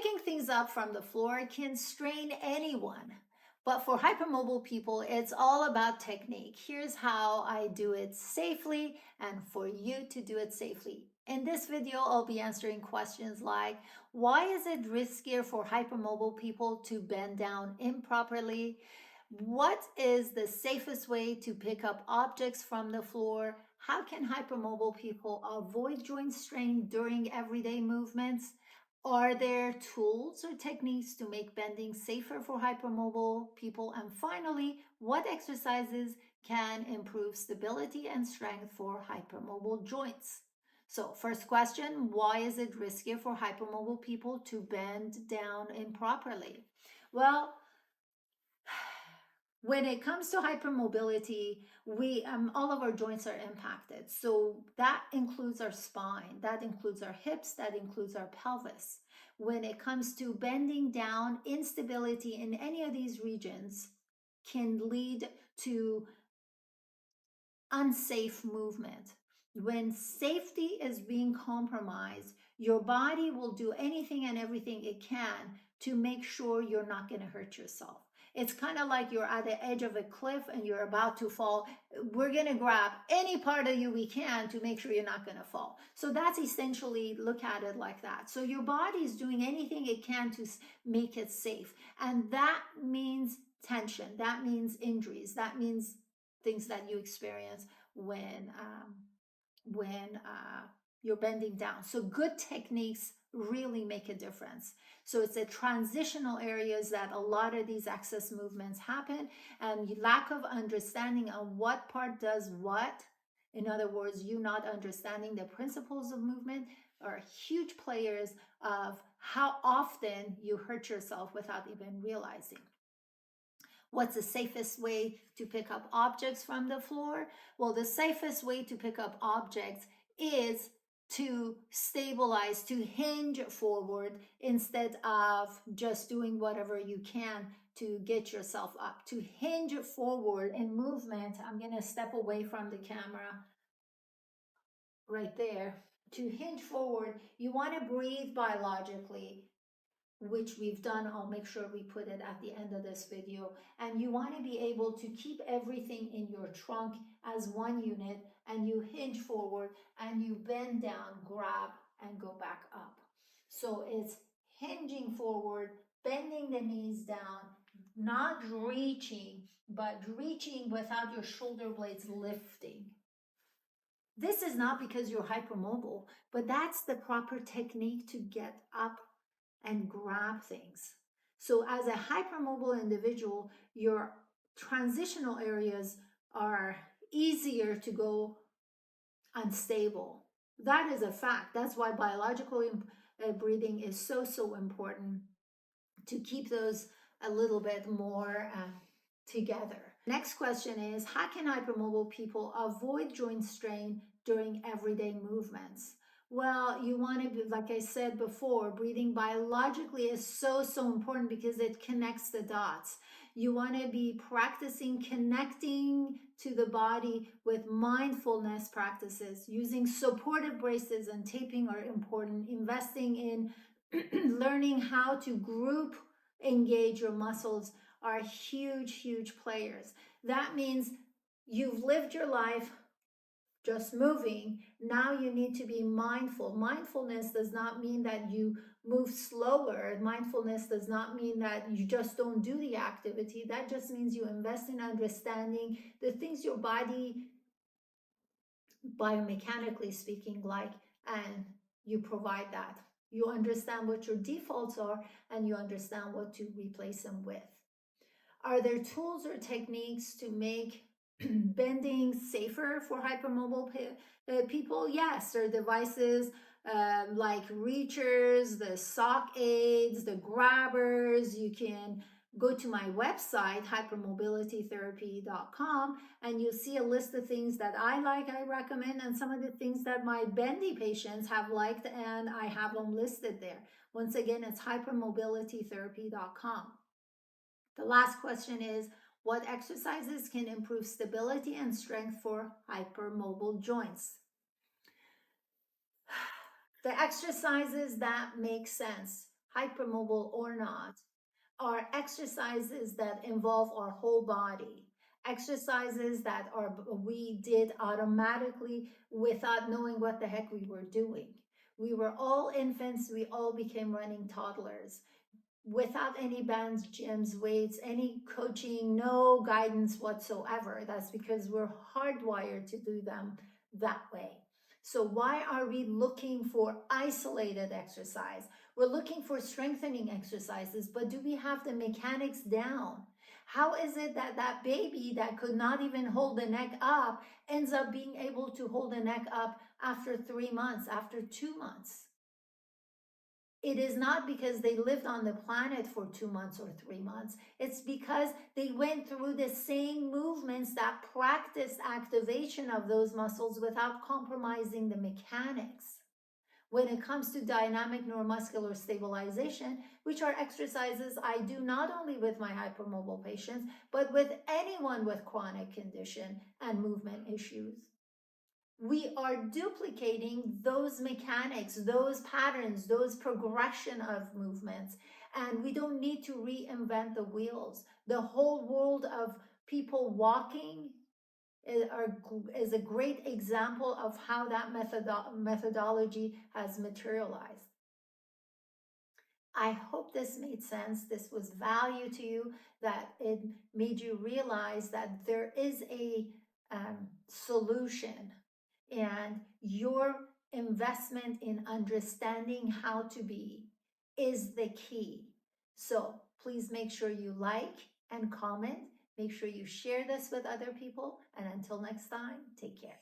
Picking things up from the floor can strain anyone. But for hypermobile people, it's all about technique. Here's how I do it safely and for you to do it safely. In this video, I'll be answering questions like, why is it riskier for hypermobile people to bend down improperly? What is the safest way to pick up objects from the floor? How can hypermobile people avoid joint strain during everyday movements? Are there tools or techniques to make bending safer for hypermobile people? And finally, what exercises can improve stability and strength for hypermobile joints? So first question, why is it riskier for hypermobile people to bend down improperly? Well, when it comes to hypermobility, all of our joints are impacted. So that includes our spine, that includes our hips, that includes our pelvis. When it comes to bending down, instability in any of these regions can lead to unsafe movement. When safety is being compromised, your body will do anything and everything it can to make sure you're not going to hurt yourself. It's kind of like you're at the edge of a cliff and you're about to fall. We're going to grab any part of you we can to make sure you're not going to fall. So that's essentially, look at it like that. So your body is doing anything it can to make it safe. And that means tension. That means injuries. That means things that you experience when you're bending down. So good techniques really make a difference. So it's the transitional areas that a lot of these access movements happen, and lack of understanding on what part does what. In other words, you not understanding the principles of movement are huge players of how often you hurt yourself without even realizing. What's the safest way to pick up objects from the floor? Well, the safest way to pick up objects is to stabilize, to hinge forward instead of just doing whatever you can to get yourself up. To hinge forward in movement, I'm going to step away from the camera right there. To hinge forward, you want to breathe biologically, which we've done. I'll make sure we put it at the end of this video. And you want to be able to keep everything in your trunk as one unit, and you hinge forward and you bend down, grab, and go back up. So it's hinging forward, bending the knees down, not reaching, but reaching without your shoulder blades lifting. This is not because you're hypermobile, but that's the proper technique to get up and grab things. So as a hypermobile individual, your transitional areas are easier to go unstable. That is a fact. That's why biological breathing is so important, to keep those a little bit more together. Next question is, how can hypermobile people avoid joint strain during everyday movements? Well, you want to be, like I said before, breathing biologically is so important because it connects the dots. You want to be practicing connecting to the body with mindfulness practices. Using supportive braces and taping are important. Investing in learning how to group engage your muscles are huge players. That means you've lived your life just moving. Now you need to be mindful. Mindfulness does not mean that you move slower. Mindfulness does not mean that you just don't do the activity. That just means you invest in understanding the things your body, biomechanically speaking, like, and you provide that. You understand what your defaults are, and you understand what to replace them with. Are there tools or techniques to make bending safer for hypermobile people? Yes, there are devices like reachers, the sock aids, the grabbers. You can go to my website, hypermobilitytherapy.com, and you'll see a list of things that I recommend, and some of the things that my bendy patients have liked, and I have them listed there. Once again, it's hypermobilitytherapy.com. The last question is, what exercises can improve stability and strength for hypermobile joints? The exercises that make sense. hypermobile or not, are exercises that involve our whole body, exercises that we did automatically without knowing what the heck we were doing. We were all infants, we all became running toddlers without any bands, gyms, weights, any coaching, no guidance whatsoever. That's because we're hardwired to do them that way. So why are we looking for isolated exercise? We're looking for strengthening exercises, but do we have the mechanics down? How is it that that baby that could not even hold the neck up ends up being able to hold the neck up after 3 months, after 2 months? It is not because they lived on the planet for 2 months or 3 months. It's because they went through the same movements that practiced activation of those muscles without compromising the mechanics. When it comes to dynamic neuromuscular stabilization, which are exercises I do not only with my hypermobile patients, but with anyone with chronic condition and movement issues, we are duplicating those mechanics, those patterns, those progression of movements, and we don't need to reinvent the wheels. The whole world of people walking is a great example of how that methodology has materialized. I hope this made sense. This was value to you, that it made you realize that there is a solution, and your investment in understanding how to be is the key. So please make sure you like and comment. Make sure you share this with other people. And until next time, take care.